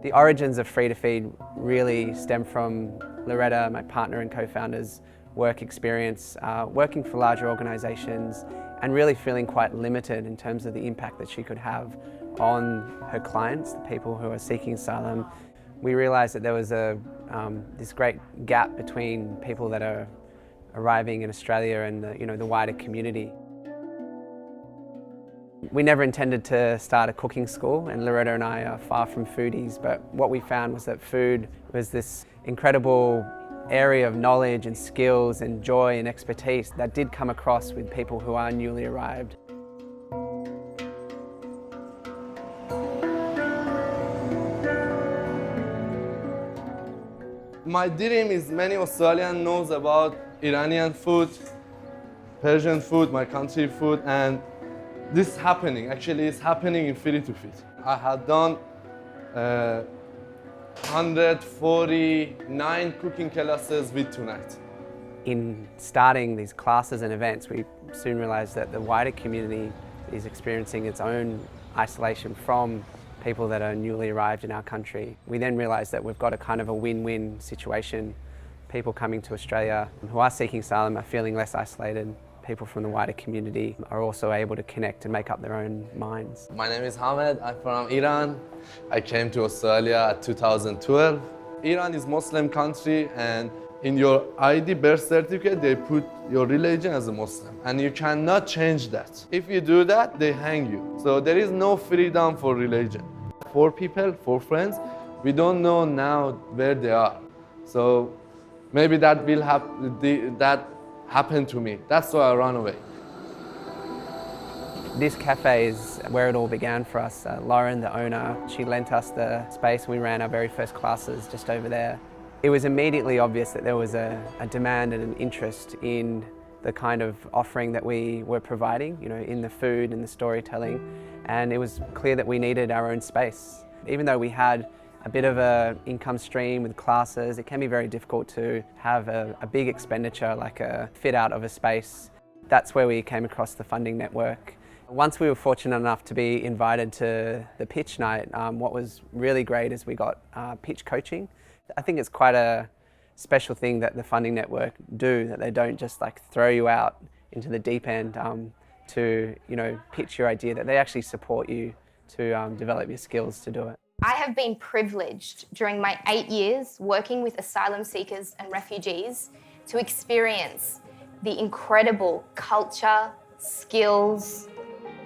The origins of Free to Feed really stem from Loretta, my partner and co-founder's work experience, working for larger organisations and really feeling quite limited in terms of the impact that she could have on her clients, the people who are seeking asylum. We realised that there was this great gap between people that are arriving in Australia and the wider community. We never intended to start a cooking school, and Loretta and I are far from foodies, but what we found was that food was this incredible area of knowledge and skills and joy and expertise that did come across with people who are newly arrived. My dream is many Australians knows about Iranian food, Persian food, my country food, and this is happening. Actually, it's happening in Free to Feed. I had done 149 cooking classes with tonight. In starting these classes and events, we soon realised that the wider community is experiencing its own isolation from people that are newly arrived in our country. We then realised that we've got a kind of a win-win situation. People coming to Australia who are seeking asylum are feeling less isolated. People from the wider community are also able to connect and make up their own minds. My name is Hamed, I'm from Iran. I came to Australia at 2012. Iran is Muslim country, and in your ID birth certificate they put your religion as a Muslim, and you cannot change that. If you do that, they hang you. So there is no freedom for religion. 4 people, 4 friends, we don't know now where they are. So maybe that will happen to me. That's why I ran away. This cafe is where it all began for us. Lauren, the owner, she lent us the space. We ran our very first classes just over there. It was immediately obvious that there was a demand and an interest in the kind of offering that we were providing, in the food and the storytelling. And it was clear that we needed our own space. Even though we had a bit of an income stream with classes, it can be very difficult to have a big expenditure like a fit out of a space. That's where we came across the funding network. Once we were fortunate enough to be invited to the pitch night, what was really great is we got pitch coaching. I think it's quite a special thing that the funding network do, that they don't just throw you out into the deep end to pitch your idea, that they actually support you to develop your skills to do it. I have been privileged during my 8 years working with asylum seekers and refugees to experience the incredible culture, skills,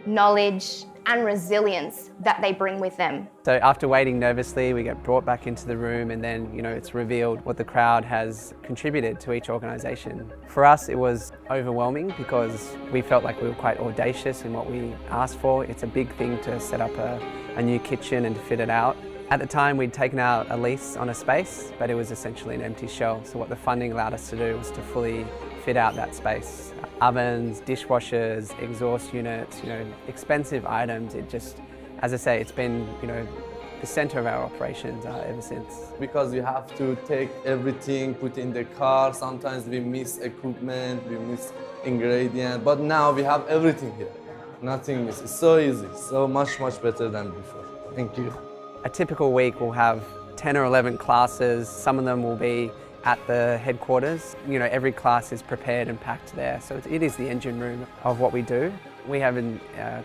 knowledge and resilience that they bring with them. So after waiting nervously, we get brought back into the room, and then it's revealed what the crowd has contributed to each organisation. For us it was overwhelming because we felt like we were quite audacious in what we asked for. It's a big thing to set up a new kitchen and to fit it out. At the time we'd taken out a lease on a space, but it was essentially an empty shell. So what the funding allowed us to do was to fully fit out that space. Ovens, dishwashers, exhaust units, expensive items. It just, as I say, it's been, the centre of our operations ever since. Because you have to take everything, put in the car. Sometimes we miss equipment, we miss ingredients, but now we have everything here. Nothing is. It's so easy, so much better than before. Thank you. A typical week will have 10 or 11 classes. Some of them will be at the headquarters. Every class is prepared and packed there, so it is the engine room of what we do. We have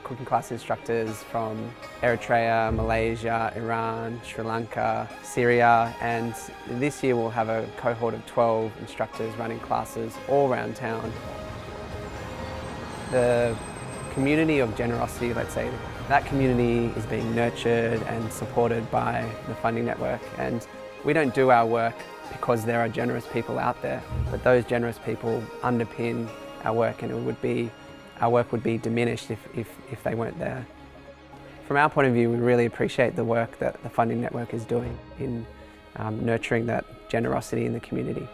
cooking class instructors from Eritrea, Malaysia, Iran, Sri Lanka, Syria, and this year we'll have a cohort of 12 instructors running classes all around town. The community of generosity, let's say, that community is being nurtured and supported by the funding network, and we don't do our work because there are generous people out there, but those generous people underpin our work, and our work would be diminished if they weren't there. From our point of view, we really appreciate the work that the funding network is doing in nurturing that generosity in the community.